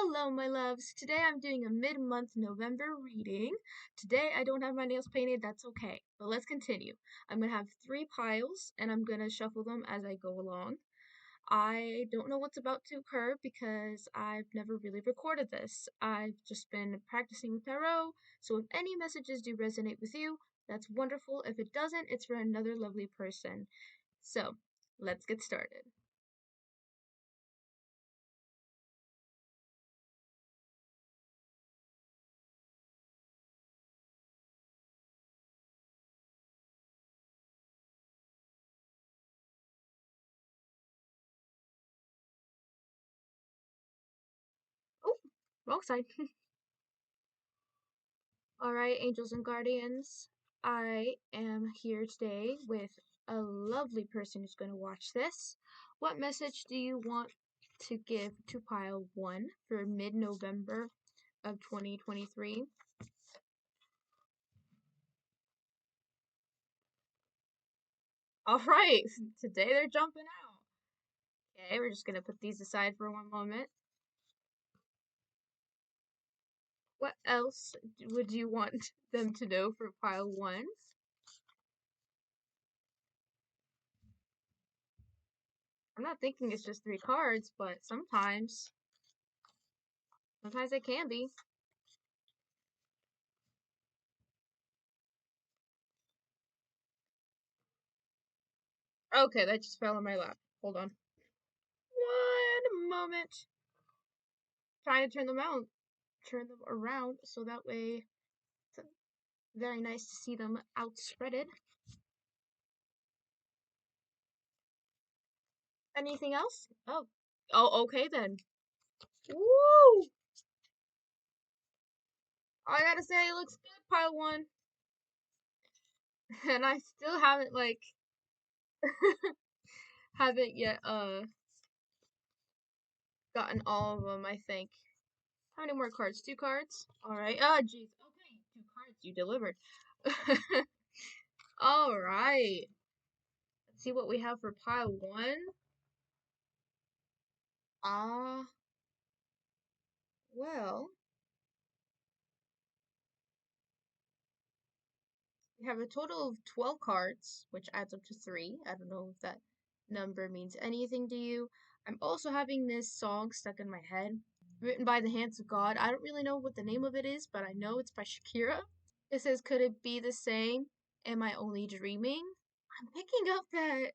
Hello, my loves. Today I'm doing a mid-month November reading. Today I don't have my nails painted, that's okay. But let's continue. I'm going to have three piles and I'm going to shuffle them as I go along. I don't know what's about to occur because I've never really recorded this. I've just been practicing with tarot, so if any messages do resonate with you, that's wonderful. If it doesn't, it's for another lovely person. So, let's get started. Oh, wrong side. All right, angels and guardians, I am here today with a lovely person who's going to watch this. What message do you want to give to pile one for mid-November of 2023? All right, today they're jumping out. Okay, we're just going to put these aside for one moment. What else would you want them to know for pile one? I'm not thinking it's just three cards, but sometimes it can be. Okay, that just fell in my lap. Hold on. One moment. Trying to turn them around so that way it's very nice to see them outspreaded. Anything else? Oh, okay then. Woo! I gotta say, it looks good, pile one. And I still haven't haven't yet gotten all of them. I think. How many more cards? Two cards. All right. Oh, jeez. Okay, two cards. You delivered. All right. Let's see what we have for pile one. Ah, well, we have a total of 12 cards, which adds up to 3. I don't know if that number means anything to you. I'm also having this song stuck in my head, written by the Hands of God. I don't really know what the name of it is, but I know it's by Shakira. It says, "Could it be the same? Am I only dreaming?" I'm picking up that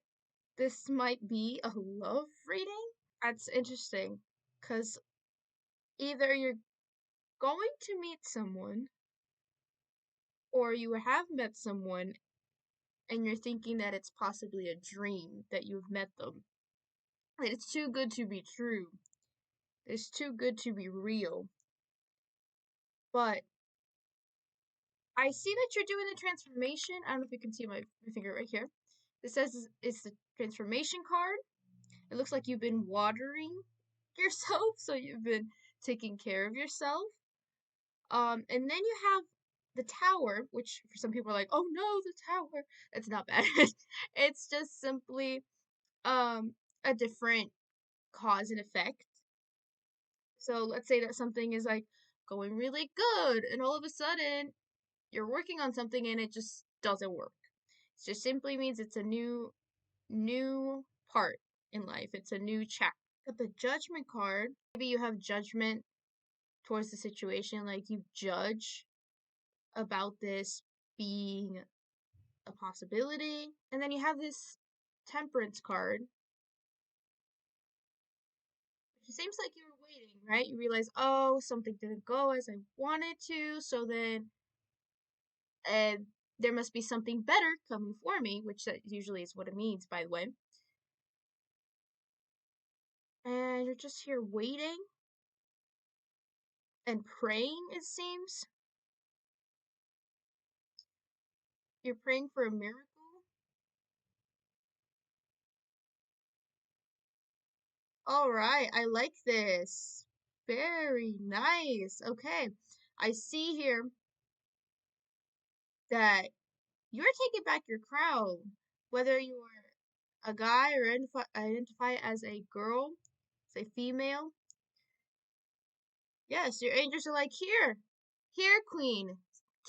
this might be a love reading. That's interesting, because either you're going to meet someone or you have met someone and you're thinking that it's possibly a dream that you've met them. That it's too good to be true. It's too good to be real. But I see that you're doing the transformation. I don't know if you can see my finger right here. It says it's the transformation card. It looks like you've been watering yourself, so you've been taking care of yourself. And then you have the tower, which for some people are like, oh no, the tower. It's not bad. It's just simply a different cause and effect. So let's say that something is like going really good, and all of a sudden you're working on something and it just doesn't work. It just simply means it's a new part in life. It's a new chapter. But the judgment card, maybe you have judgment towards the situation, like you judge about this being a possibility. And then you have this temperance card. It seems like you were waiting, right? You realize, oh, something didn't go as I wanted to, so then uh, there must be something better coming for me, which that usually is what it means, by the way. And you're just here waiting and praying, it seems. You're praying for a miracle. All right, I like this. Very nice. Okay, I see here that you're taking back your crown, whether you are a guy or identify as a girl, say female. Yes, your angels are like, here, queen,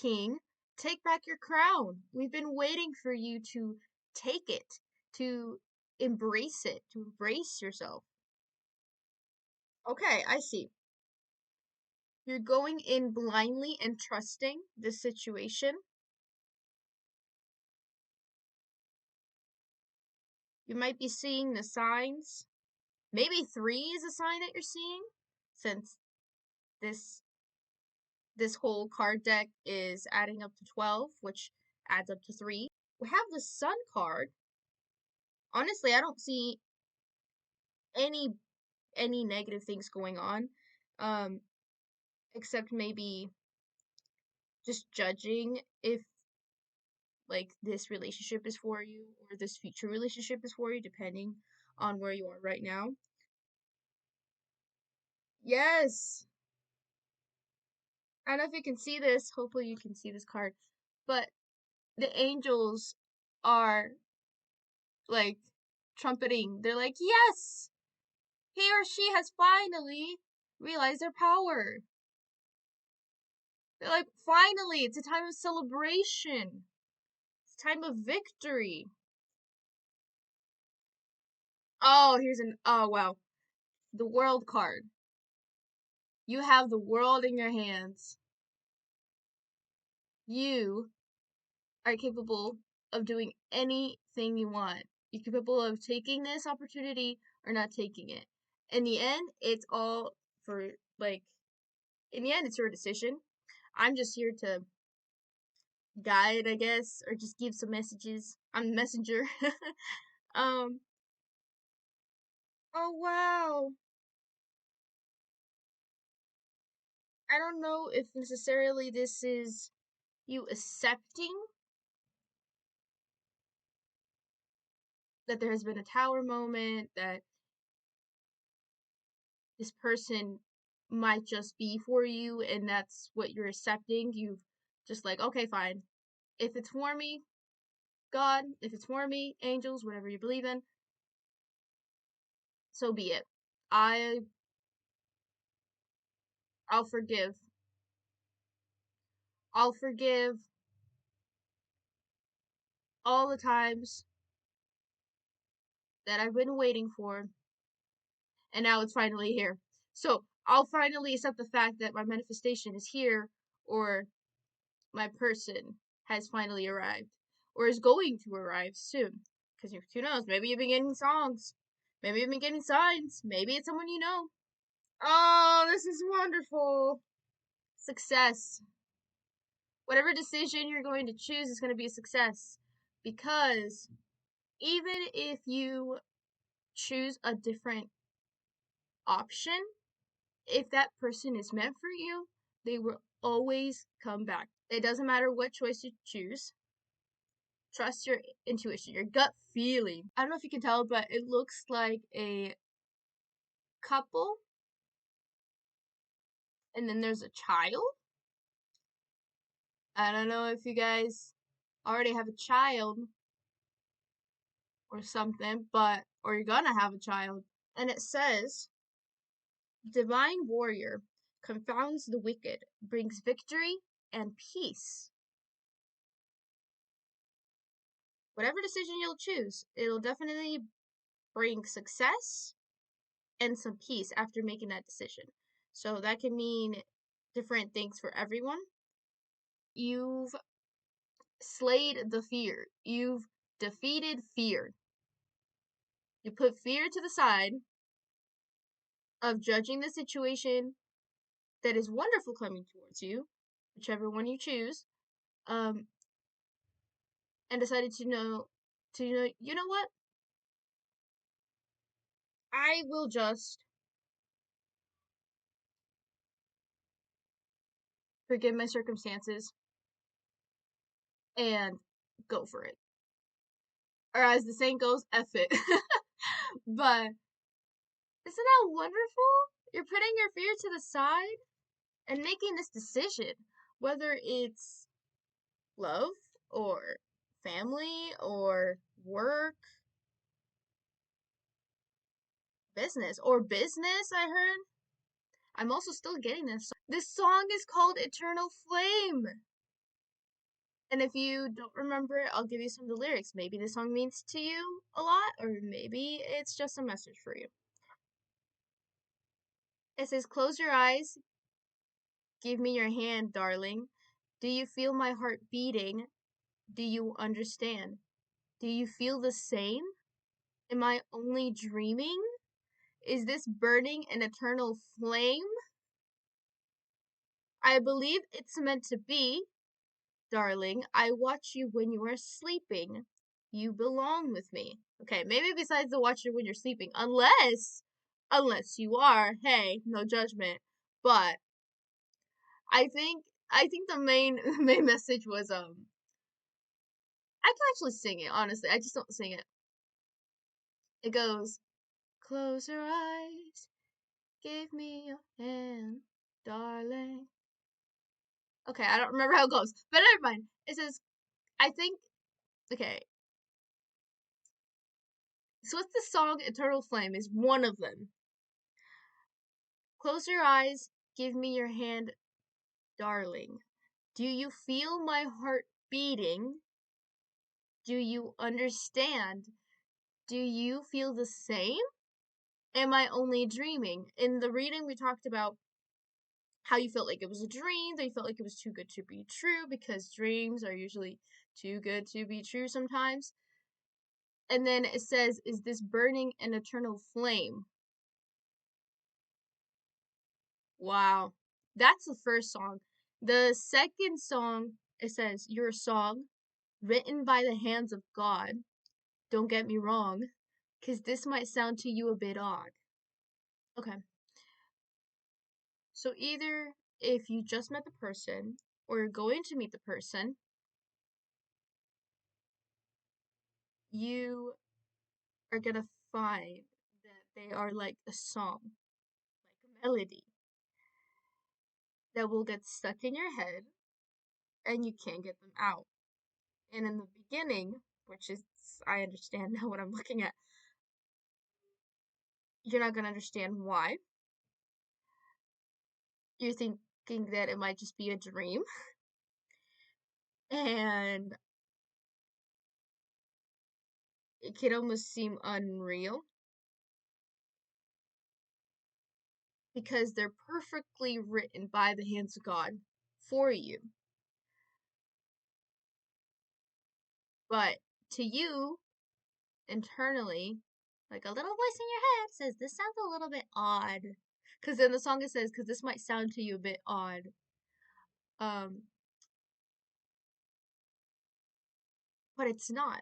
king, take back your crown. We've been waiting for you to take it, to embrace it, to embrace yourself. Okay, I see. You're going in blindly and trusting the situation. You might be seeing the signs. Maybe 3 is a sign that you're seeing, since this this whole card deck is adding up to 12, which adds up to 3. We have the Sun card. Honestly, I don't see any negative things going on, um, except maybe just judging if like this relationship is for you or this future relationship is for you, depending on where you are right now. Yes. I don't know if you can see this. Hopefully you can see this card. But the angels are like trumpeting. They're like, yes, he or she has finally realized their power. They're like, finally, it's a time of celebration. It's a time of victory. Oh, oh wow. The world card. You have the world in your hands. You are capable of doing anything you want. You're capable of taking this opportunity or not taking it. In the end, it's all for like in the end it's your decision. I'm just here to guide, I guess, or just give some messages. I'm the messenger. um oh wow. I don't know if necessarily this is you accepting that there has been a tower moment, that this person might just be for you and that's what you're accepting. You've just like, okay, fine. If it's for me, God, if it's for me, angels, whatever you believe in, so be it. I I'll forgive. I'll forgive all the times that I've been waiting for and now it's finally here. So I'll finally accept the fact that my manifestation is here, or my person has finally arrived, or is going to arrive soon. Because who knows? Maybe you've been getting songs. Maybe you've been getting signs. Maybe it's someone you know. Oh, this is wonderful. Success. Whatever decision you're going to choose is going to be a success. Because even if you choose a different option, if that person is meant for you, they will always come back. It doesn't matter what choice you choose. Trust your intuition, your gut feeling. I don't know if you can tell, but it looks like a couple, and then there's a child. I don't know if you guys already have a child or something, or you're gonna have a child. And it says, Divine Warrior confounds the wicked, brings victory and peace. Whatever decision you'll choose, it'll definitely bring success and some peace after making that decision. So that can mean different things for everyone. You've slayed the fear. You've defeated fear. You put fear to the side of judging the situation that is wonderful coming towards you, whichever one you choose, and decided you know what? I will just forgive my circumstances and go for it. Or as the saying goes, F it. But isn't that wonderful? You're putting your fear to the side and making this decision, whether it's love or family or work, business, I heard. I'm also still getting this. This song is called Eternal Flame. And if you don't remember it, I'll give you some of the lyrics. Maybe this song means to you a lot, or maybe it's just a message for you. It says, close your eyes, give me your hand, darling. Do you feel my heart beating? Do you understand? Do you feel the same? Am I only dreaming? Is this burning an eternal flame? I believe it's meant to be, darling. I watch you when you are sleeping. You belong with me. Okay, maybe besides the watch you when you're sleeping, unless you are, hey, no judgment. But I think the main main message was I can actually sing it, honestly. I just don't sing it. It goes, close your eyes, give me your hand, darling. Okay, I don't remember how it goes, but never mind. It says, I think, okay, so it's the song Eternal Flame is one of them. Close your eyes, give me your hand, darling. Do you feel my heart beating? Do you understand? Do you feel the same? Am I only dreaming? In the reading, we talked about how you felt like it was a dream, that you felt like it was too good to be true because dreams are usually too good to be true sometimes. And then it says, is this burning an eternal flame? Wow. That's the first song. The second song, it says, you're a song written by the hands of God. Don't get me wrong, because this might sound to you a bit odd. Okay. So either if you just met the person or you're going to meet the person, you are gonna find that they are like a song, like a melody that will get stuck in your head and you can't get them out. And in the beginning, which is, I understand now what I'm looking at, you're not gonna understand why. You're thinking that it might just be a dream, and it can almost seem unreal because they're perfectly written by the hands of God for you. But to you, internally, like a little voice in your head says, this sounds a little bit odd. Because in the song it says, because this might sound to you a bit odd. Um, but it's not.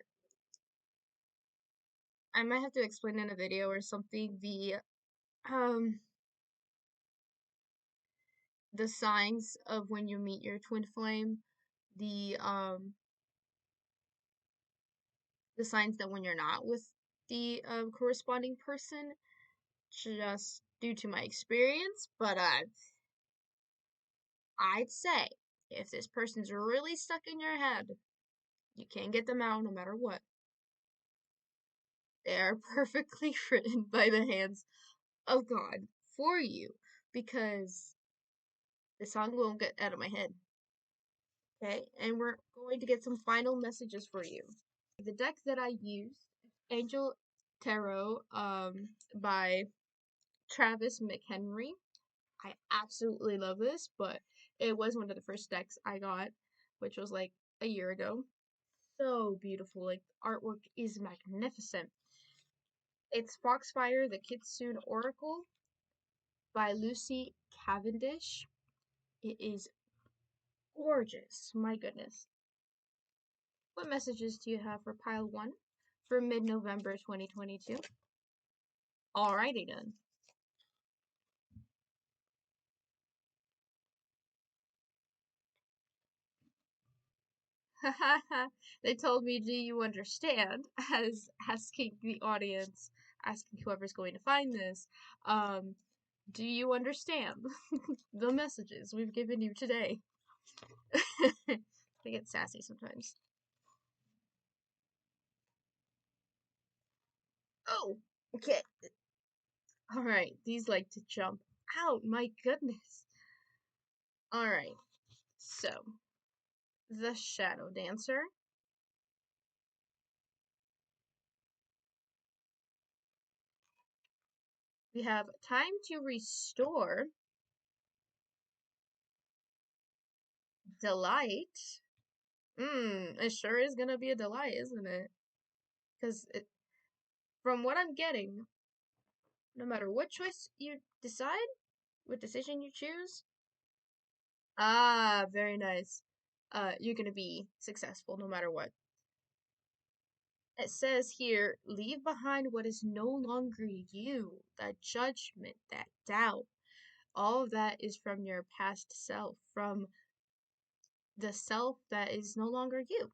I might have to explain in a video or something um the signs of when you meet your twin flame, the um the signs that when you're not with the corresponding person, just due to my experience. But I'd say if this person's really stuck in your head, you can't get them out no matter what. They are perfectly written by the hands of God for you because the song won't get out of my head. Okay, and we're going to get some final messages for you. The deck that I used, Angel Tarot, by Travis McHenry. I absolutely love this, but it was one of the first decks I got, which was like a year ago. So beautiful, like the artwork is magnificent. It's Foxfire, the Kitsune Oracle by Lucy Cavendish. It is gorgeous, my goodness. What messages do you have for pile 1 for mid-November 2022? Alrighty then. They told me, do you understand? As asking the audience, asking whoever's going to find this, do you understand the messages we've given you today? They get sassy sometimes. Oh, okay. Alright, these like to jump. out. My goodness. All right. So, the Shadow Dancer. We have Time to Restore, Delight. It sure is gonna be a delight, isn't it? Because from what I'm getting, no matter what choice you decide, what decision you choose, very nice. You're gonna be successful no matter what. It says here, leave behind what is no longer you, that judgment, that doubt. All of that is from your past self, from the self that is no longer you.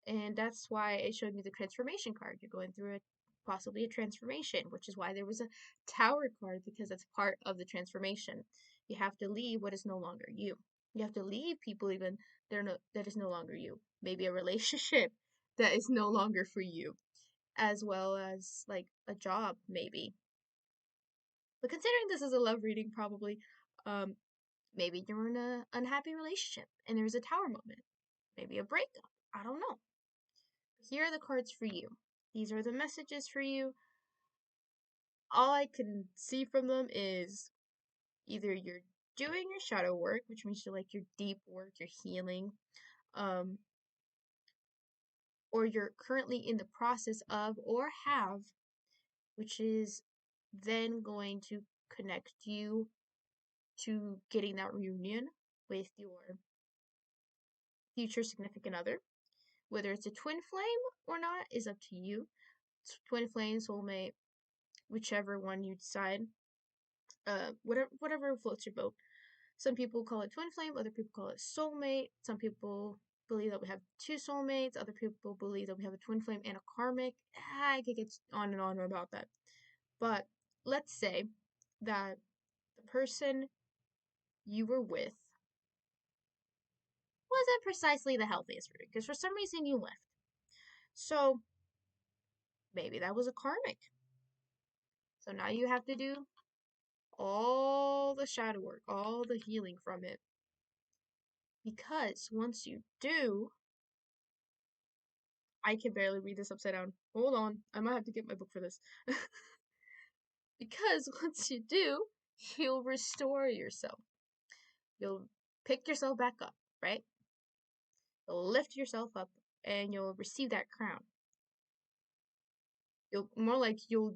And that's why it showed me the transformation card. You're going through possibly a transformation, which is why there was a tower card, because that's part of the transformation. You have to leave what is no longer you. You have to leave people even that is no longer you. Maybe a relationship that is no longer for you, as well as like a job, maybe. But considering this is a love reading, probably, um, maybe you're in an unhappy relationship and there's a tower moment. Maybe a breakup. I don't know. Here are the cards for you. These are the messages for you. All I can see from them is either you're doing your shadow work, which means you're like your deep work, your healing, um, or you're currently in the process of or have, which is then going to connect you to getting that reunion with your future significant other. Whether it's a twin flame or not is up to you. Twin flame, soulmate, whichever one you decide. Whatever floats your boat. Some people call it twin flame, other people call it soulmate. Some people believe that we have two soulmates, other people believe that we have a twin flame and a karmic. I could get on and on about that. But let's say that the person you were with wasn't precisely the healthiest for you because for some reason you left. So maybe that was a karmic. So now you have to do all the shadow work, all the healing from it. Because once you do, I can barely read this upside down. Hold on, I might have to get my book for this. Because once you do, you'll restore yourself. You'll pick yourself back up, right? You'll lift yourself up and you'll receive that crown. You'll more like you'll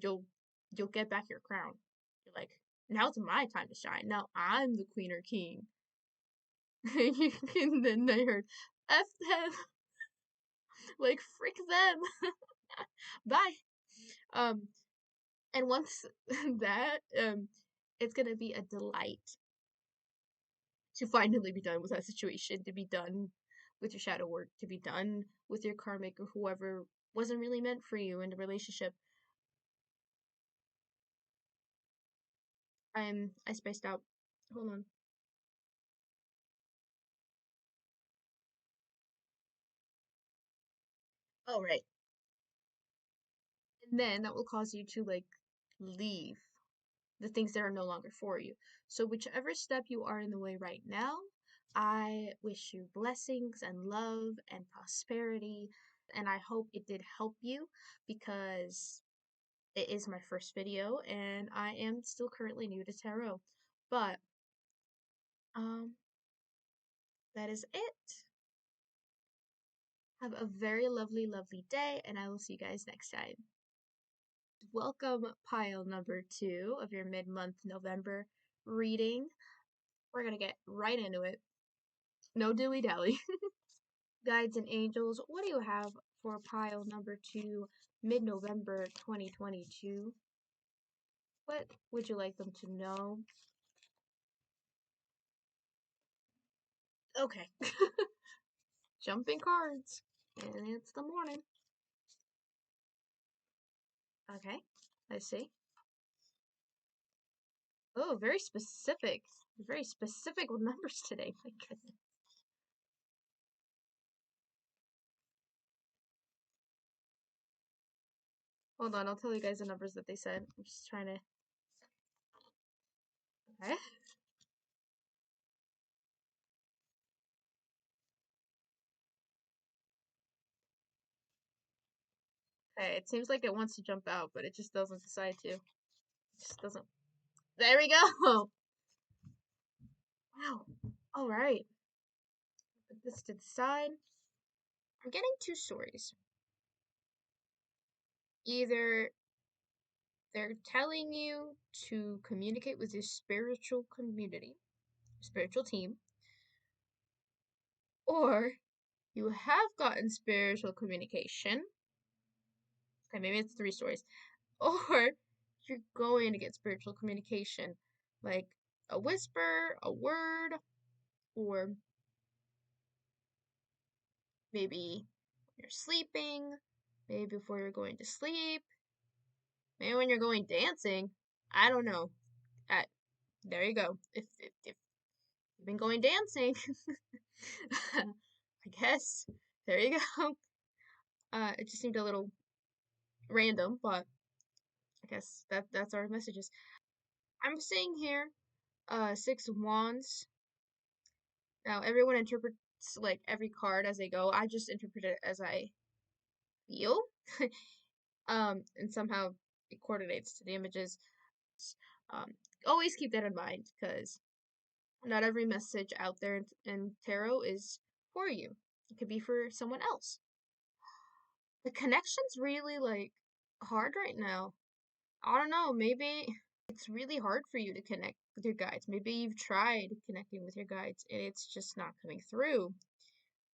get back your crown. You're like, now it's my time to shine. Now I'm the queen or king. And then I heard, F them, like frick them. Bye. Um, and once that, it's gonna be a delight to finally be done with that situation, to be done with your shadow work, to be done with your karmic or whoever wasn't really meant for you in the relationship. I spaced out. Hold on. Oh right. And then that will cause you to like leave the things that are no longer for you. So whichever step you are in the way right now, I wish you blessings and love and prosperity. And I hope it did help you because it is my first video and I am still currently new to tarot. But um that is it. Have a very lovely, lovely day, and I will see you guys next time. Welcome, pile number 2 of your mid month November reading. We're gonna get right into it. No dilly dally. Guides and angels, what do you have for pile number 2, mid November 2022? What would you like them to know? Okay. Jumping cards. And it's the morning. Okay, I see. Oh, very specific. Very specific with numbers today. My goodness. Hold on, I'll tell you guys the numbers that they said. I'm just trying to. Okay. Okay, it seems like it wants to jump out, but it just doesn't decide to. It just doesn't. There we go! Wow. Alright. Put this to the side. I'm getting two stories. Either they're telling you to communicate with your spiritual community, spiritual team, or you have gotten spiritual communication. Okay, maybe it's three stories. Or you're going to get spiritual communication, like a whisper, a word, or maybe when you're sleeping, maybe before you're going to sleep, maybe when you're going dancing. I don't know. Uh, there you go. If you've been going dancing, I guess there you go. It just seemed a little random, but I guess that's our messages. I'm seeing here, Six of Wands. Now everyone interprets like every card as they go. I just interpret it as I feel. And somehow it coordinates to the images. Um, always keep that in mind because not every message out there in tarot is for you. It could be for someone else. The connection's really like hard right now. I don't know, maybe it's really hard for you to connect with your guides. Maybe you've tried connecting with your guides and it's just not coming through.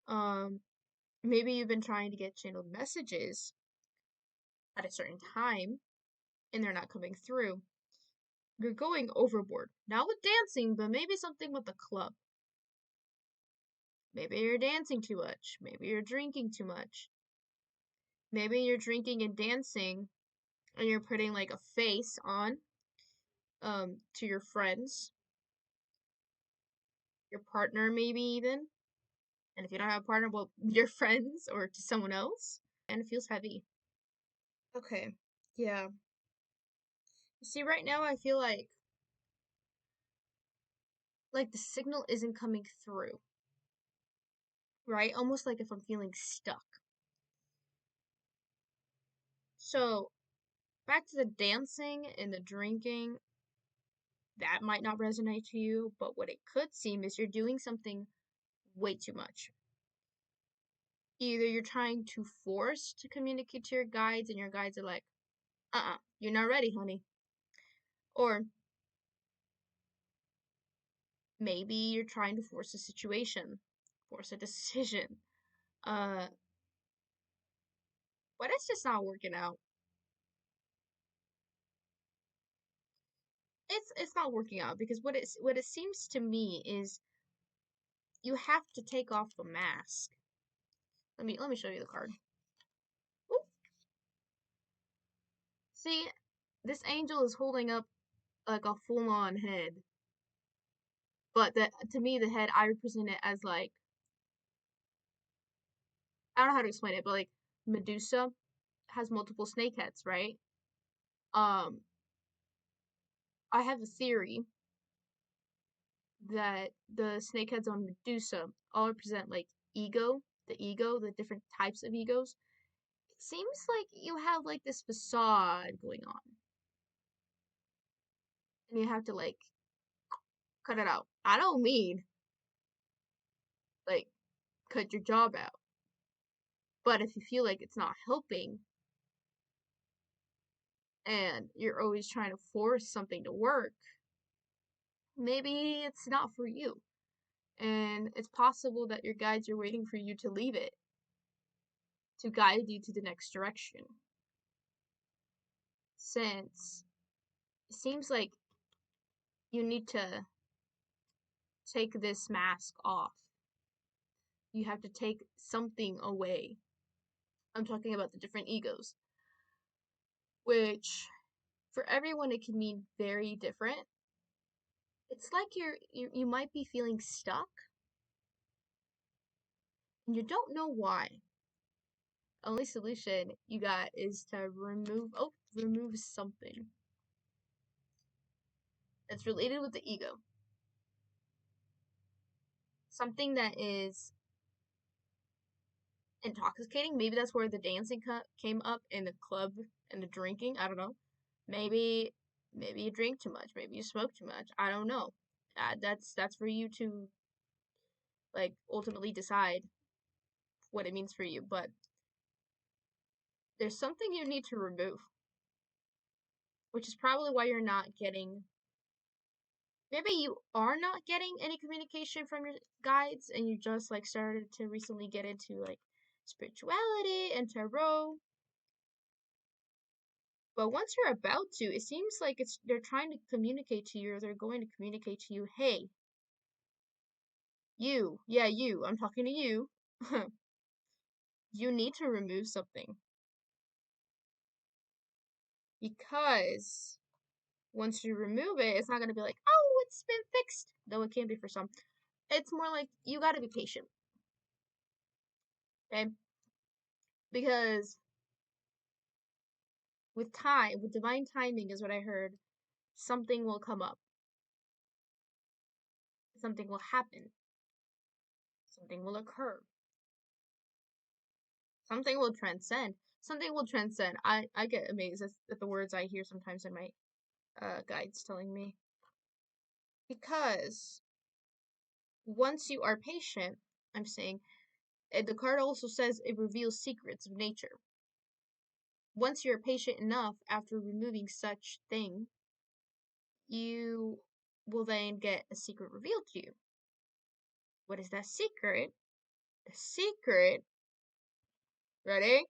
Um, Maybe you've been trying to get channeled messages at a certain time and they're not coming through. You're going overboard. Not with dancing, but maybe something with the club. Maybe you're dancing too much. Maybe you're drinking too much. Maybe you're drinking and dancing and you're putting like a face on to your friends, your partner maybe even. And if you don't have a partner, well, your friends or to someone else. And it feels heavy. Okay. Yeah. You see, right now I feel like the signal isn't coming through. Right? Almost like if I'm feeling stuck. So, back to the dancing and the drinking, that might not resonate to you, but what it could seem is you're doing something way too much. Either you're trying to force to communicate to your guides, and your guides are like, you're not ready, honey. Or maybe you're trying to force a situation, force a decision. Uh, but it's just not working out. It's not working out because what it seems to me is you have to take off the mask. Let me show you the card. Ooh. See, this angel is holding up like a full-on head. But to me the head I represent it as like I don't know how to explain it, but like Medusa has multiple snake heads, right? Um I have a theory that the snakeheads on Medusa all represent like ego, the different types of egos. It seems like you have like this facade going on. And you have to like cut it out. I don't mean like cut your job out. But if you feel like it's not helping and you're always trying to force something to work, maybe it's not for you. And it's possible that your guides are waiting for you to leave it to guide you to the next direction. Since it seems like you need to take this mask off. You have to take something away. I'm talking about the different egos, which for everyone it can mean very different. It's like you might be feeling stuck and you don't know why. Only solution you got is to remove something. that's related with the ego. Something that is intoxicating. Maybe that's where the dancing came up in the club and the drinking. I don't know. Maybe you drink too much. Maybe you smoke too much. I don't know. That's for you to like ultimately decide what it means for you. But there's something you need to remove, which is probably why you're not getting. Maybe you are not getting any communication from your guides, and you just like started to recently get into like spirituality and tarot. But once you're about to, it seems like they're trying to communicate to you, or they're going to communicate to you, hey, you, I'm talking to you. You need to remove something. Because once you remove it, it's not going to be like, oh, it's been fixed. Though it can be for some. It's more like you got to be patient. Okay? Because with time, with divine timing is what I heard, something will come up. Something will happen. Something will occur. Something will transcend. Something will transcend. I get amazed at the words I hear sometimes in my guides telling me. Because once you are patient, I'm saying, the card also says it reveals secrets of nature. Once you're patient enough after removing such thing, you will then get a secret revealed to you. What is that secret? The secret, ready,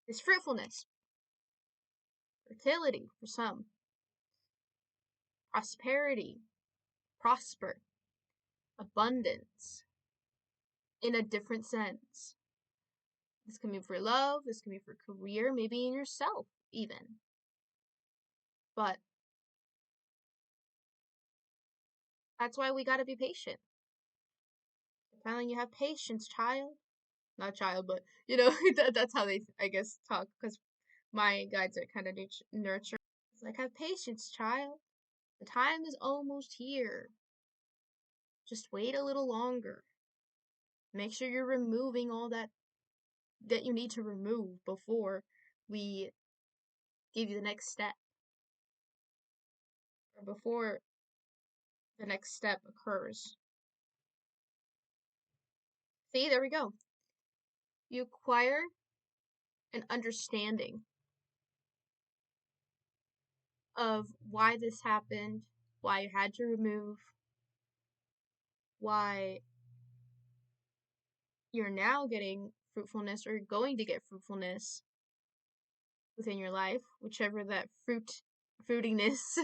is fruitfulness, fertility for some, prosperity, prosper, abundance, in a different sense. This can be for love, this can be for career, maybe in yourself, even. But that's why we gotta be patient. Finally, you have patience, child. Not child, but that's how they, I guess, talk. Because my guides are kind of nurturing. It's like, have patience, child. The time is almost here. Just wait a little longer. Make sure you're removing all that you need to remove before we give you the next step, or before the next step occurs. See, there we go. You acquire an understanding of why this happened, why you had to remove, why you're now getting fruitfulness, or going to get fruitfulness within your life, whichever that fruitiness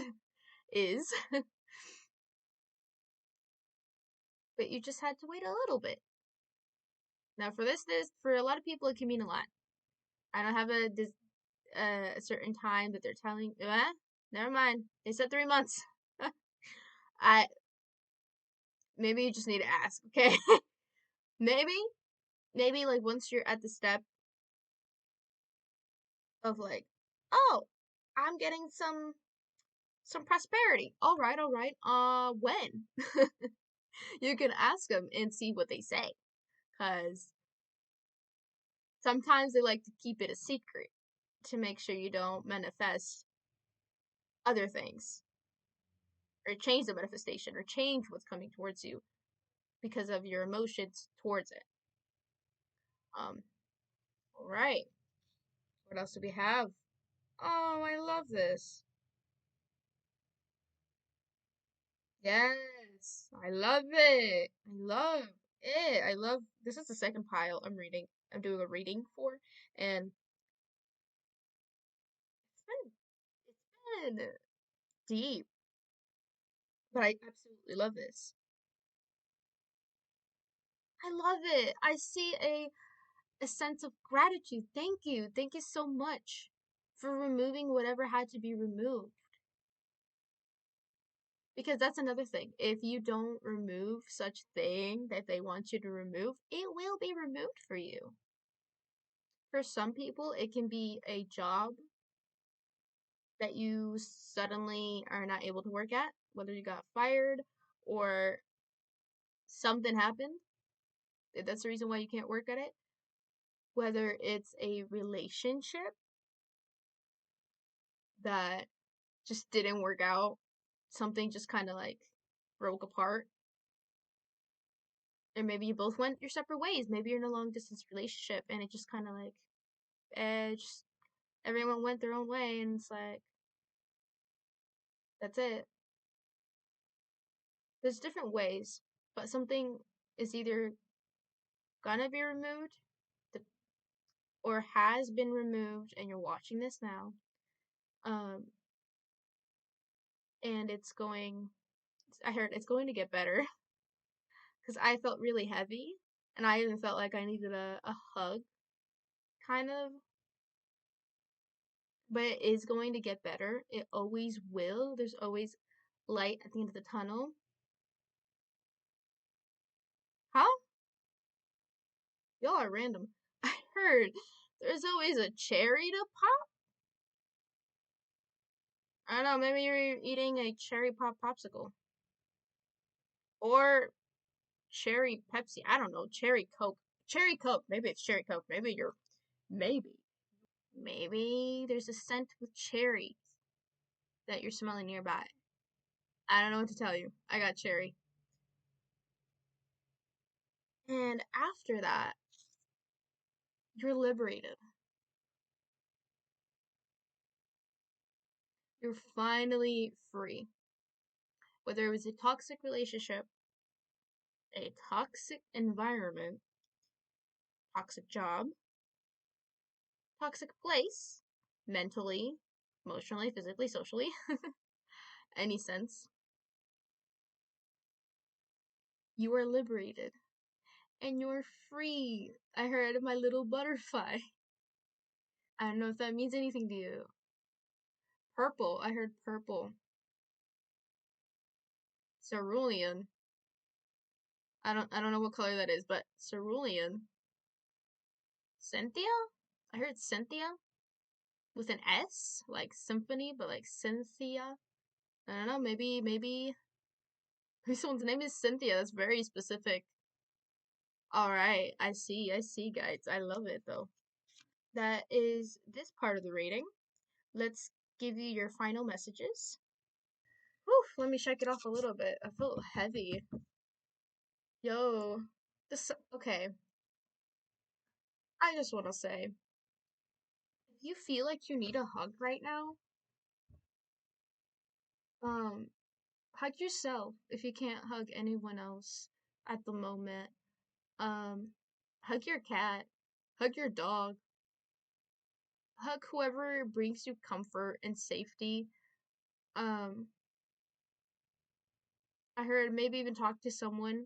is. But you just had to wait a little bit. Now, for this, for a lot of people, it can mean a lot. I don't have a certain time that they're telling. Never mind. They said 3 months. I maybe you just need to ask, okay? maybe like once you're at the step of like, oh, I'm getting some prosperity. All right. When? You can ask them and see what they say, cuz sometimes they like to keep it a secret to make sure you don't manifest other things, or change the manifestation, or change what's coming towards you because of your emotions towards it. All right. What else do we have? Oh, I love this. Yes, I love it. I love it. I love this is the second pile I'm reading. I'm doing a reading for, and it's been deep, but I absolutely love this. I love it. I see a sense of gratitude. Thank you. Thank you so much for removing whatever had to be removed. Because that's another thing. If you don't remove such thing that they want you to remove, it will be removed for you. For some people, it can be a job. that you suddenly are not able to work at, whether you got fired or something happened, that's the reason why you can't work at it. Whether it's a relationship that just didn't work out, something just kind of like broke apart, or maybe you both went your separate ways. Maybe you're in a long distance relationship and it just kind of like, just everyone went their own way, and it's like, that's it. There's different ways, but something is either gonna be removed or has been removed, and you're watching this now. Um, and I heard it's going to get better because I felt really heavy, and I even felt like I needed a hug, kind of. But it is going to get better. It always will. There's always light at the end of the tunnel. Huh? Y'all are random. I heard there's always a cherry to pop. I don't know, maybe you're eating a cherry pop popsicle. Or cherry Pepsi. I don't know, cherry Coke. Cherry Coke. Maybe it's cherry Coke. Maybe. Maybe there's a scent with cherries that you're smelling nearby. I don't know what to tell you. I got cherry. And after that, you're liberated. You're finally free. Whether it was a toxic relationship, a toxic environment, toxic job, toxic place, mentally, emotionally, physically, socially, any sense, you are liberated and you're free. I heard my little butterfly. I don't know if that means anything to you. Purple. I heard purple. Cerulean. I don't know what color that is, but cerulean. Cynthia? I heard Cynthia with an S, like symphony, but like Cynthia. I don't know, maybe someone's name is Cynthia. That's very specific. Alright, I see, guys. I love it though. That is this part of the reading. Let's give you your final messages. Whew, let me shake it off a little bit. I feel heavy. Yo, okay. I just want to say, if you feel like you need a hug right now, um, hug yourself if you can't hug anyone else at the moment. Um, hug your cat, hug your dog, hug whoever brings you comfort and safety. Um, I heard maybe even talk to someone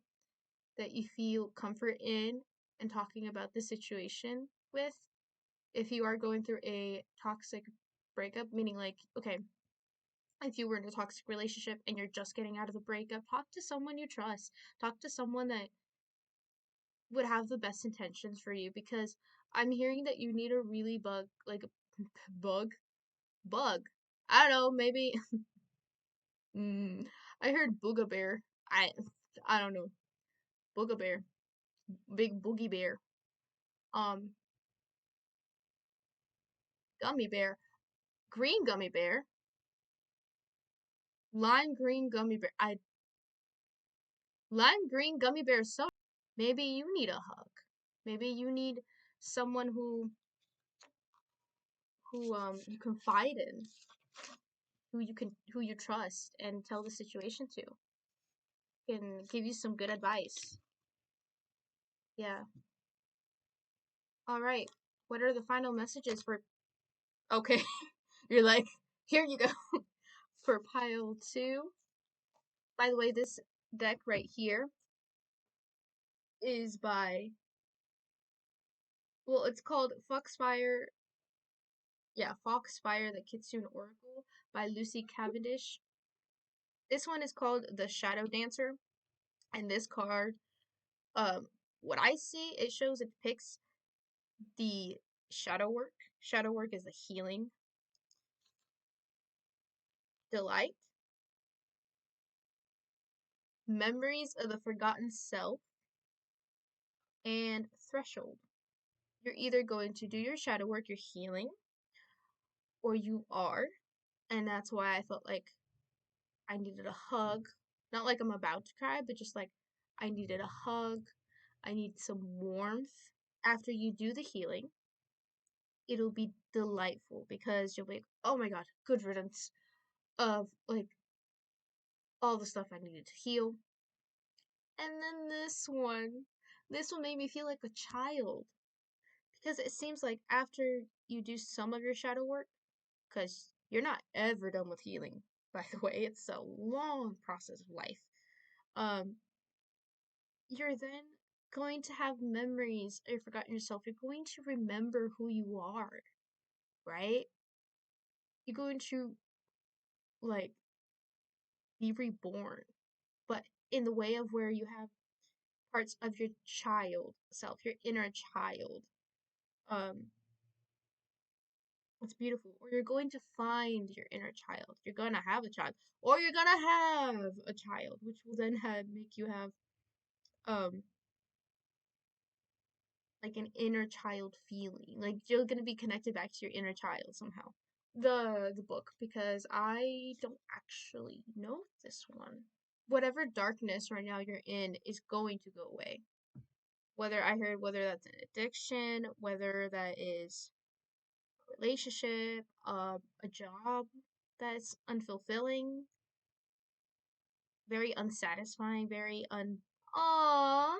that you feel comfort in and talking about the situation with. If you are going through a toxic breakup, meaning like, okay, if you were in a toxic relationship and you're just getting out of the breakup, talk to someone you trust. Talk to someone that would have the best intentions for you, because I'm hearing that you need a really bug, bug. I don't know, maybe I heard booga bear. I don't know. Booga bear. Big boogie bear. Um Gummy bear. Green gummy bear. Lime green gummy bear. I Lime green gummy bear so maybe you need a hug. Maybe you need someone who you confide in, who you trust and tell the situation to. Can give you some good advice. Yeah. All right. What are the final messages for Okay. You're like, here you go. For pile 2. By the way, this deck right here is by, well, it's called Foxfire. Yeah, Foxfire, the Kitsune Oracle by Lucy Cavendish. This one is called the Shadow Dancer, and this card, um, what I see, it shows, it depicts the shadow work. Shadow work is the healing delight, memories of the forgotten self, and threshold. You're either going to do your shadow work, your healing, or you are. And that's why I felt like I needed a hug. Not like I'm about to cry, but just like I needed a hug. I need some warmth. After you do the healing, it'll be delightful because you'll be like, oh my god, good riddance of like all the stuff I needed to heal. And then this one made me feel like a child because it seems like after you do some of your shadow work, because you're not ever done with healing, by the way, it's a long process of life. Um, you're then going to have memories of forgotten yourself. You're going to remember who you are, right? You're going to like be reborn, but in the way of where you have parts of your child self, your inner child. Um, it's beautiful. Or you're going to find your inner child. You're gonna have a child, or you're gonna have a child, which will then make you have um like an inner child feeling. Like you're gonna be connected back to your inner child somehow. The book, because I don't actually know this one. Whatever darkness right now you're in is going to go away. Whether that's an addiction, whether that is a relationship, a job that's unfulfilling, very unsatisfying, very un. Aww,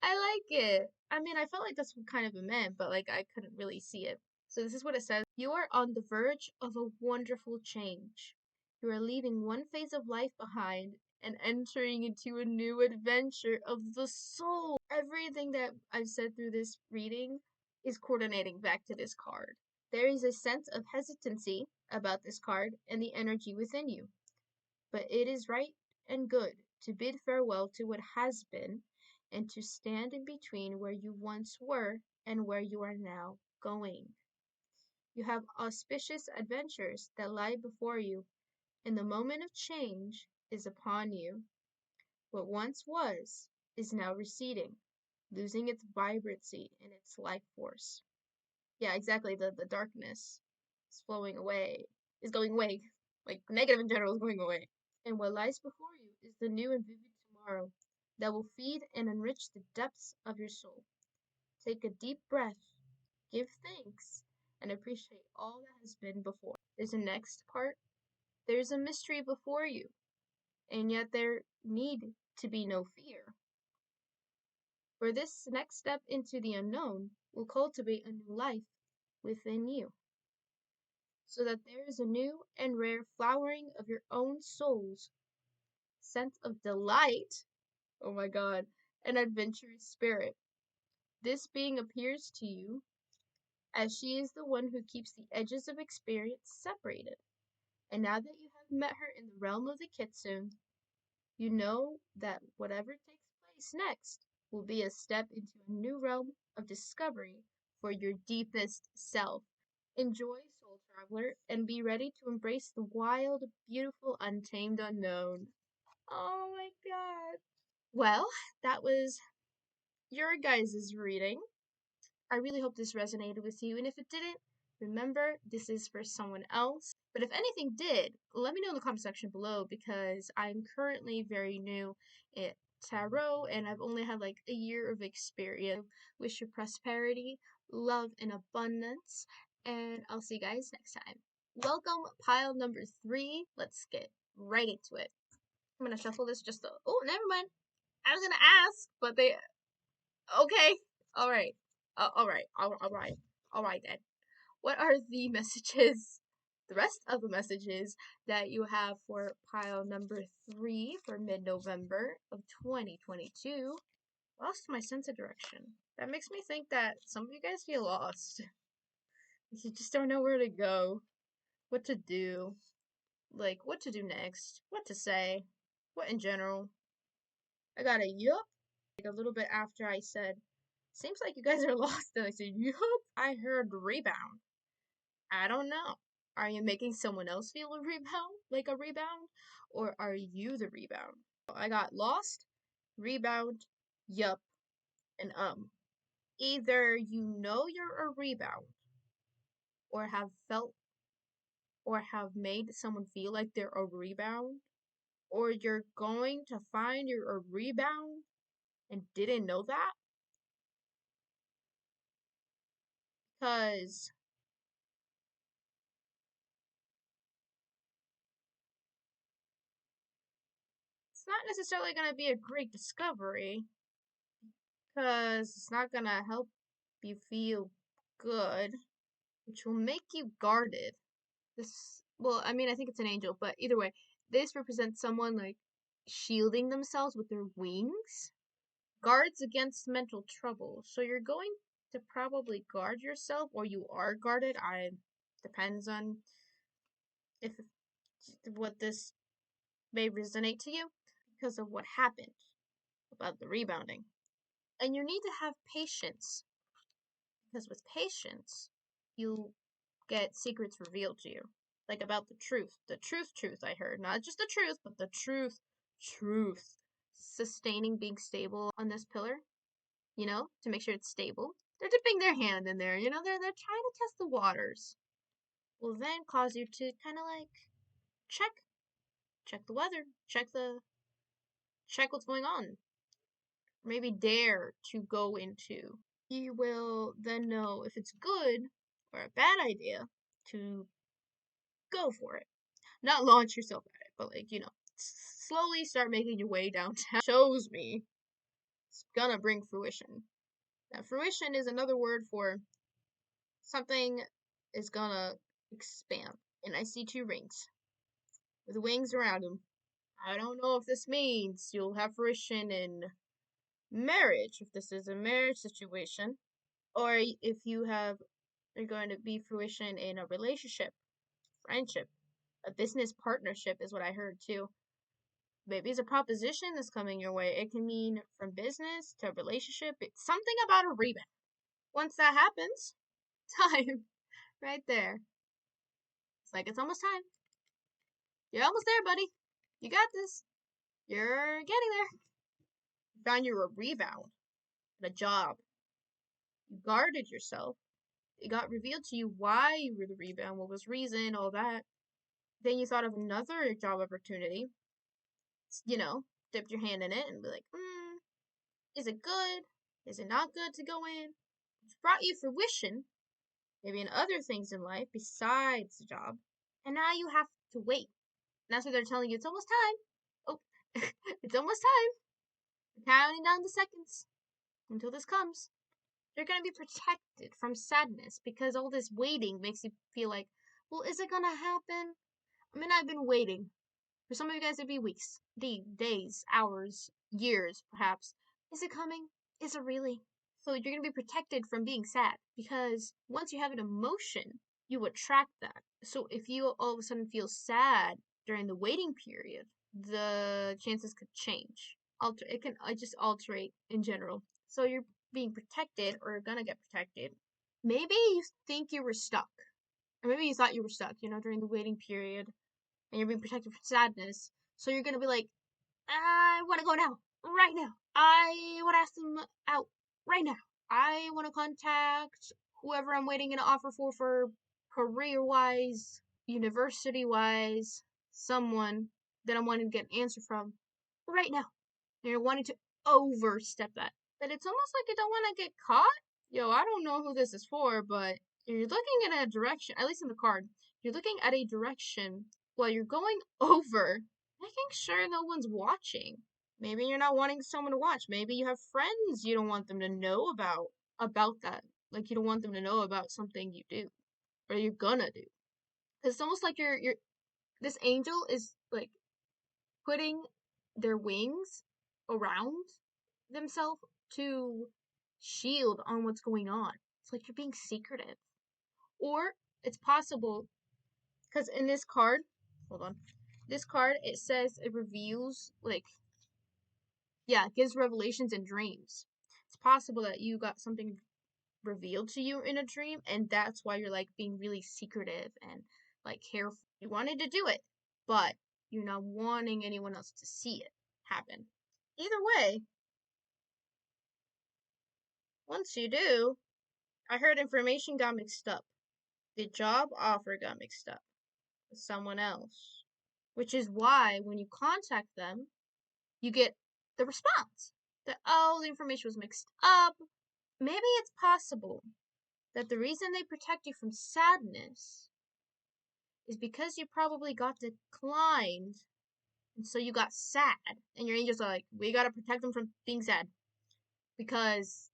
I like it. I mean, I felt like that's what kind of it meant, but like I couldn't really see it. So this is what it says. You are on the verge of a wonderful change. You are leaving one phase of life behind and entering into a new adventure of the soul. Everything that I've said through this reading is coordinating back to this card. There is a sense of hesitancy about this card and the energy within you, but it is right and good to bid farewell to what has been and to stand in between where you once were and where you are now going. You have auspicious adventures that lie before you, and the moment of change is upon you. What once was is now receding, losing its vibrancy and its life force. Yeah, exactly. The darkness is flowing away, is going away. Like negative in general is going away. And what lies before you is the new and vivid tomorrow that will feed and enrich the depths of your soul. Take a deep breath, give thanks, and appreciate all that has been before. There's a next part. There's a mystery before you, and yet there need to be no fear. For this next step into the unknown will cultivate a new life within you, so that there is a new and rare flowering of your own soul's sense of delight, oh my god, an adventurous spirit. This being appears to you as she is the one who keeps the edges of experience separated. And now that you have met her in the realm of the kitsune, you know that whatever takes place next will be a step into a new realm of discovery for your deepest self. Enjoy, soul traveler, and be ready to embrace the wild, beautiful, untamed unknown. Oh my god. Well, that was your guys' reading. I really hope this resonated with you, and if it didn't, remember this is for someone else. But if anything did, let me know in the comment section below because I'm currently very new at tarot and I've only had like a year of experience. Wish you prosperity, love, and abundance, and I'll see you guys next time. Welcome, pile number 3. Let's get right into it. I'm gonna shuffle this just to. Oh, never mind. I was gonna ask, but they. Okay. All right. All right. All right. All right then. What are the messages, the rest of the messages that you have for pile number 3 for mid-November of 2022? Lost my sense of direction. That makes me think that some of you guys feel lost. You just don't know where to go, what to do, like what to do next, what to say, what in general. I got a yup like a little bit after I said, seems like you guys are lost. And I said, yup. I heard rebound. I don't know. Are you making someone else feel a rebound, like a rebound? Or are you the rebound? I got lost, rebound, yup, and Either you know you're a rebound, or have felt or have made someone feel like they're a rebound, or you're going to find you're a rebound and didn't know that. Because it's not necessarily going to be a great discovery, because it's not going to help you feel good, which will make you guarded. Well, I mean, I think it's an angel, but either way, this represents someone like shielding themselves with their wings, guards against mental trouble. So you're going to probably guard yourself, or you are guarded. Depends on if what this may resonate to you because of what happened about the rebounding. And you need to have patience, because with patience, you get secrets revealed to you. Like about the truth. The truth I heard. Not just the truth, but the truth. Sustaining, being stable on this pillar, to make sure it's stable. They're dipping their hand in there, they're trying to test the waters. Will then cause you to kind of like check the weather, check what's going on. Maybe dare to go into. You will then know if it's good or a bad idea to go for it. Not launch yourself at it, but slowly start making your way downtown. Shows me it's gonna bring fruition. Now, fruition is another word for something is gonna expand. And I see 2 rings with wings around them. I don't know if this means you'll have fruition in marriage, if this is a marriage situation, or if you're going to be fruition in a relationship, friendship, a business partnership is what I heard too. Maybe it's a proposition that's coming your way. It can mean from business to a relationship. It's something about a rebound. Once that happens, time right there. It's like it's almost time. You're almost there, buddy. You got this. You're getting there. You found you're a rebound at a job. You guarded yourself. It got revealed to you why you were the rebound, what was reason, all that. Then you thought of another job opportunity. Dipped your hand in it and be like, is it good? Is it not good to go in? It's brought you fruition, maybe in other things in life besides the job. And now you have to wait. And that's what they're telling you. It's almost time. Oh, it's almost time. Counting down the seconds until this comes. You're going to be protected from sadness because all this waiting makes you feel like, well, is it going to happen? I mean, I've been waiting. For some of you guys, it'd be weeks, days, hours, years, perhaps. Is it coming? Is it really? So you're going to be protected from being sad because once you have an emotion, you attract that. So if you all of a sudden feel sad during the waiting period, the chances could change. It can just alterate in general. So you're being protected or gonna get protected. Maybe you think you were stuck. Or maybe you thought you were stuck, during the waiting period. And you're being protected from sadness. So you're gonna be like, I wanna go now. Right now. I wanna ask them out. Right now. I wanna contact whoever I'm waiting an offer for career-wise, university-wise, someone that I'm wanting to get an answer from right now. And you're wanting to overstep that. But it's almost like you don't want to get caught. Yo, I don't know who this is for, but you're looking in a direction, at least in the card, you're looking at a direction while you're going over, making sure no one's watching. Maybe you're not wanting someone to watch. Maybe you have friends you don't want them to know about that. Like you don't want them to know about something you do or you're gonna do. Cause it's almost like you're this angel is like putting their wings around themselves to shield on what's going on. It's like you're being secretive. Or it's possible, because in this card, hold on, this card, it says it reveals, it gives revelations and dreams. It's possible that you got something revealed to you in a dream, and that's why you're, being really secretive and, like careful. You wanted to do it, but you're not wanting anyone else to see it happen. Either way, once you do, I heard information got mixed up. The job offer got mixed up with someone else, which is why when you contact them, you get the response that, oh, the information was mixed up. Maybe it's possible that the reason they protect you from sadness is because you probably got declined, and so you got sad, and your angels are like, we gotta protect them from being sad, because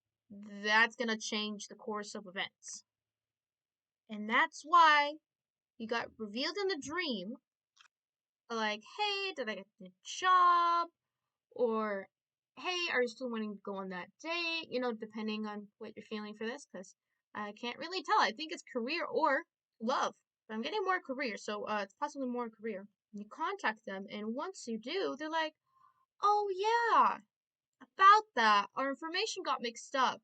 that's gonna change the course of events. And that's why you got revealed in the dream, like, hey, did I get the job? Or, hey, are you still wanting to go on that date? You know, depending on what you're feeling for this, because I can't really tell. I think it's career or love. But I'm getting more career, so it's possibly more career. You contact them, and once you do, they're like, oh yeah, about that, our information got mixed up,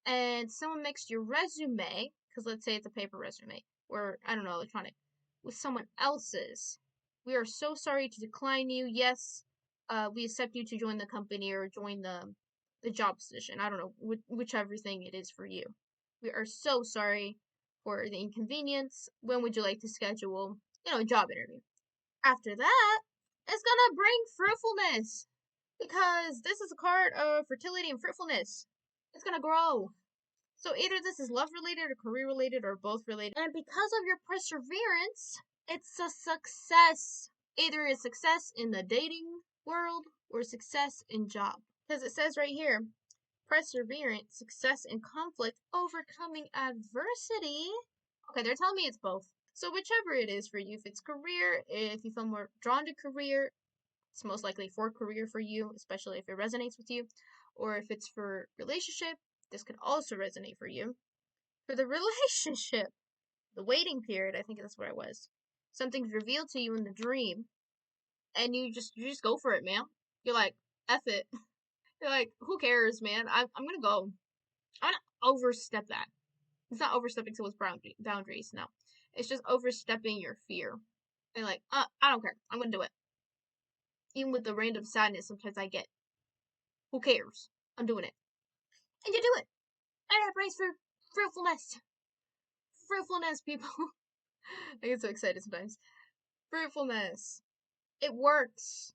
and someone mixed your resume, because let's say it's a paper resume, or I don't know, electronic, with someone else's. We are so sorry to decline you. Yes, we accept you to join the company or join the job position. I don't know, whichever thing it is for you. We are so sorry for the inconvenience. When would you like to schedule, a job interview? After that, it's gonna bring fruitfulness, because this is a card of fertility and fruitfulness. It's gonna grow. So either this is love related or career related or both related. And because of your perseverance, it's a success. Either a success in the dating world or success in job. Because it says right here, perseverance, success in conflict, overcoming adversity. Okay, they're telling me it's both. So whichever it is for you, if it's career, if you feel more drawn to career, it's most likely for career for you, especially if it resonates with you. Or if it's for relationship, this could also resonate for you. For the relationship, the waiting period, I think that's where I was. Something's revealed to you in the dream, and you just go for it, man. You're like, F it. You're like, who cares, man? I'm gonna go. I'm gonna overstep that. It's not overstepping someone's boundaries, no. It's just overstepping your fear. And like, I don't care. I'm gonna do it. Even with the random sadness sometimes I get. Who cares? I'm doing it. And you do it. And it brings fruitfulness. Fruitfulness, people. I get so excited sometimes. Fruitfulness. It works.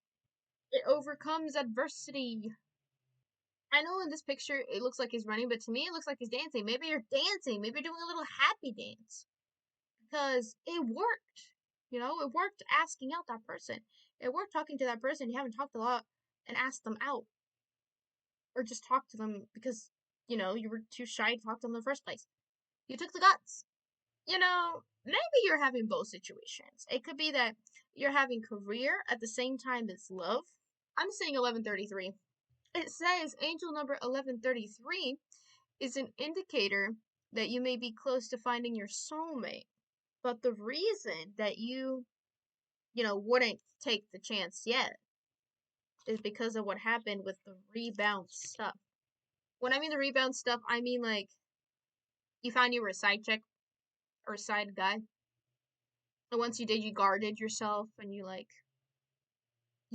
It overcomes adversity. I know in this picture it looks like he's running, but to me it looks like he's dancing. Maybe you're dancing. Maybe you're doing a little happy dance. Because it worked. It worked asking out that person. It worked talking to that person you haven't talked a lot and asked them out. Or just talk to them because, you were too shy to talk to them in the first place. You took the guts. Maybe you're having both situations. It could be that you're having career at the same time as love. I'm saying 1133. It says angel number 1133 is an indicator that you may be close to finding your soulmate. But the reason that you wouldn't take the chance yet is because of what happened with the rebound stuff. When I mean the rebound stuff, I mean like you found you were a side chick or a side guy. And once you did, you guarded yourself and you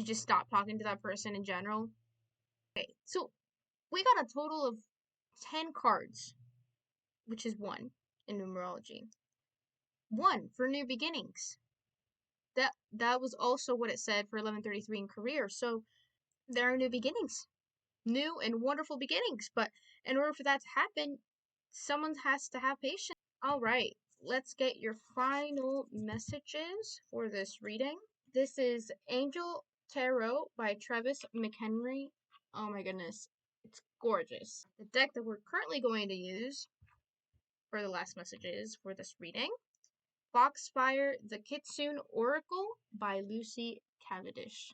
just stopped talking to that person in general. Okay, so we got a total of 10 cards, which is 1 in numerology. 1 for new beginnings. That was also what it said for 1133 in career. So there are new beginnings. New and wonderful beginnings. But in order for that to happen, someone has to have patience. All right, let's get your final messages for this reading. This is Angel Tarot by Travis McHenry. Oh my goodness, it's gorgeous. The deck that we're currently going to use for the last messages for this reading, Foxfire the Kitsune Oracle by Lucy Cavendish.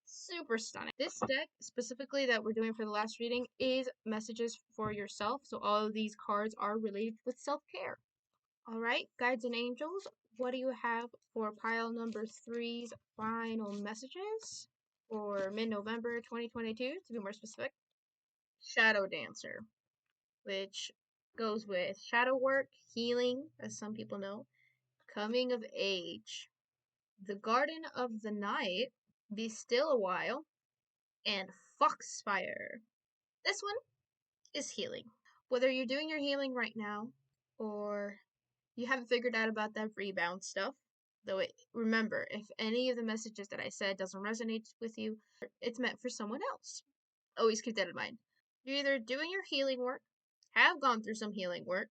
Super stunning. This deck, specifically that we're doing for the last reading, is messages for yourself. So all of these cards are related with self-care. All right, guides and angels, what do you have for pile number 3's final messages for mid-November 2022, to be more specific? Shadow Dancer, which goes with shadow work, healing, as some people know, Coming of age. The Garden of the Night, Be Still a While, and Foxfire. This one is healing. Whether you're doing your healing right now or you haven't figured out about that rebound stuff, remember, if any of the messages that I said doesn't resonate with you, it's meant for someone else. Always keep that in mind. You're either doing your healing work, have gone through some healing work,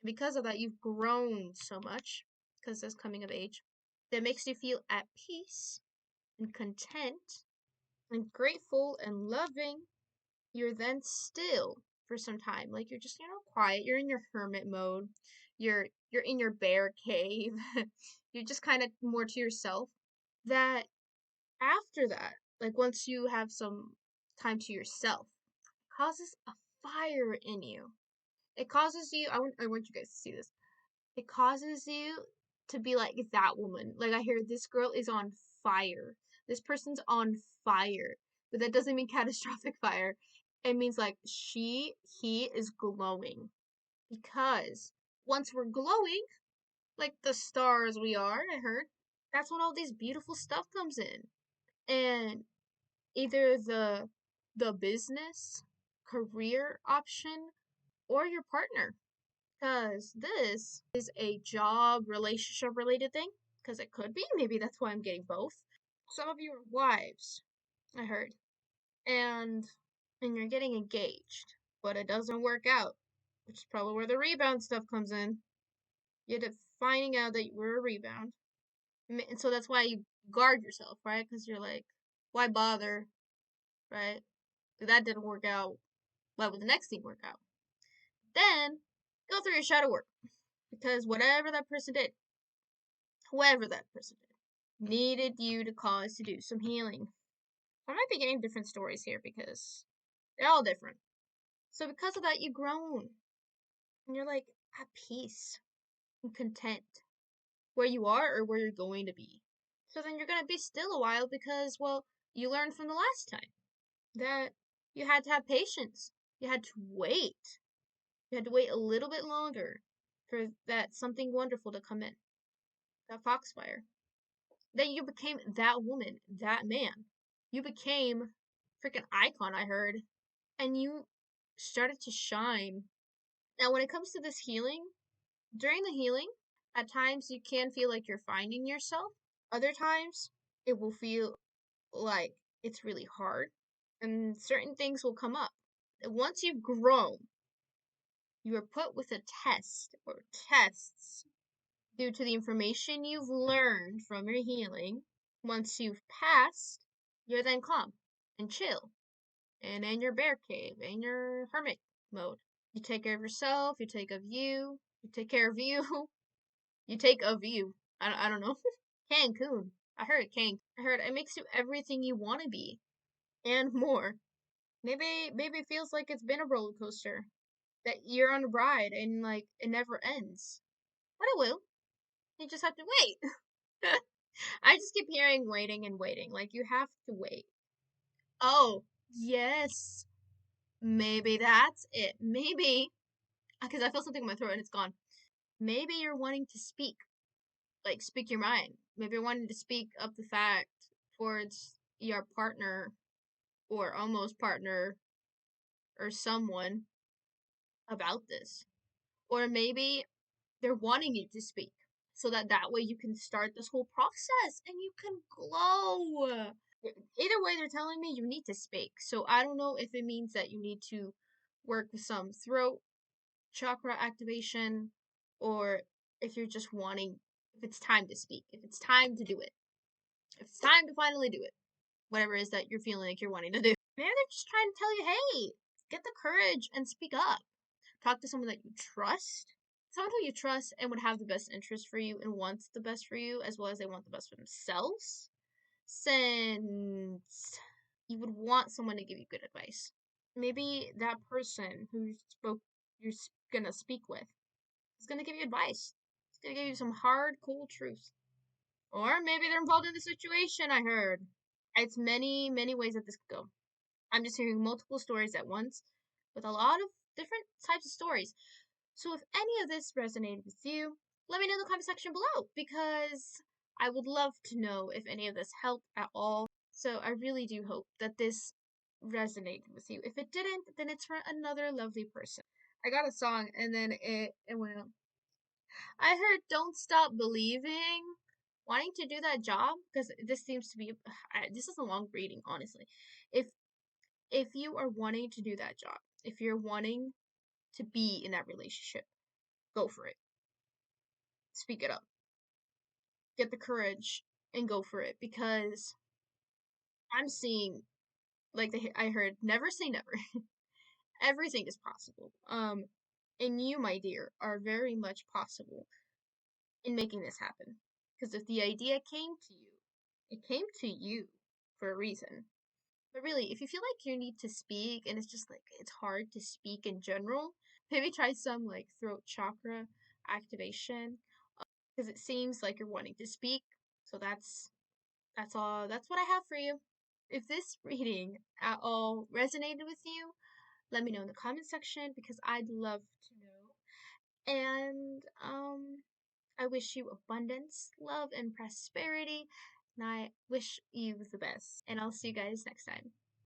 and because of that, you've grown so much, because that's coming of age, that makes you feel at peace and content and grateful and loving. You're then still for some time. Like you're just, quiet. You're in your hermit mode. You're in your bear cave. You're just kind of more to yourself. That after that, like once you have some time to yourself, it causes a fire in you. It causes you, I want you guys to see this. It causes you to be like that woman. Like I hear this girl is on fire. This person's on fire. But that doesn't mean catastrophic fire. It means like he is glowing. Because once we're glowing, like the stars we are, I heard, that's when all these beautiful stuff comes in. And either the business, career option, or your partner. Because this is a job relationship related thing. Because it could be. Maybe that's why I'm getting both. Some of you are wives, I heard. And you're getting engaged. But it doesn't work out. Which is probably where the rebound stuff comes in. You end up finding out that you were a rebound. And so that's why you guard yourself, right? Because you're like, why bother, right? If that didn't work out, why would the next thing work out? Then go through your shadow work. Because whatever that person did, whoever that person did, needed you to cause to do some healing. I might be getting different stories here because they're all different. So because of that, you've grown. And you're like at peace and content where you are or where you're going to be. So then you're going to be still a while because, well, you learned from the last time that you had to have patience. You had to wait. You had to wait a little bit longer for that something wonderful to come in. That foxfire. Then you became that woman, that man. You became freaking icon, I heard. And you started to shine. Now, when it comes to this healing, during the healing, at times you can feel like you're finding yourself. Other times, it will feel like it's really hard. And certain things will come up. Once you've grown, you are put with a test or tests due to the information you've learned from your healing. Once you've passed, you're then calm and chill and in your bear cave, in your hermit mode. You take care of yourself, you take of you, you take care of you, you take of you. I don't know. Cancun. I heard Cancun. I heard it makes you everything you want to be and more. Maybe it feels like it's been a roller coaster. That you're on a ride and like it never ends. But it will. You just have to wait. I just keep hearing waiting and waiting. Like, you have to wait. Oh, yes. Maybe that's it. Maybe, because I feel something in my throat and it's gone. Maybe you're wanting to speak. Like, speak your mind. Maybe you're wanting to speak up the fact towards your partner or almost partner or someone about this. Or maybe they're wanting you to speak so that way you can start this whole process and you can glow. Either way, they're telling me you need to speak. So I don't know if it means that you need to work with some throat chakra activation or if you're just wanting, if it's time to speak, if it's time to do it, if it's time to finally do it, whatever it is that you're feeling like you're wanting to do. Maybe they're just trying to tell you, hey, get the courage and speak up. Talk to someone that you trust. Someone who you trust and would have the best interest for you and wants the best for you as well as they want the best for themselves. Since you would want someone to give you good advice. Maybe that person who you're gonna speak with is gonna give you advice. It's gonna give you some hard, cold truth. Or maybe they're involved in the situation, I heard. It's many, many ways that this could go. I'm just hearing multiple stories at once with a lot of different types of stories. So if any of this resonated with you, let me know in the comment section below because I would love to know if any of this helped at all. So I really do hope that this resonated with you. If it didn't, then it's for another lovely person. I got a song and then it went. I heard "Don't Stop Believing." Wanting to do that job because this seems to be this is a long reading, honestly. If you are wanting to do that job, if you're wanting to be in that relationship, go for it. Speak it up. Get the courage and go for it because I'm seeing like I heard never say never. Everything is possible. And you, my dear, are very much possible in making this happen. Because if the idea came to you, it came to you for a reason. But really, if you feel like you need to speak and it's just like it's hard to speak in general, maybe try some like throat chakra activation because it seems like you're wanting to speak. So that's all. That's what I have for you. If this reading at all resonated with you, let me know in the comment section because I'd love to know. And I wish you abundance, love, and prosperity. And I wish you the best. And I'll see you guys next time.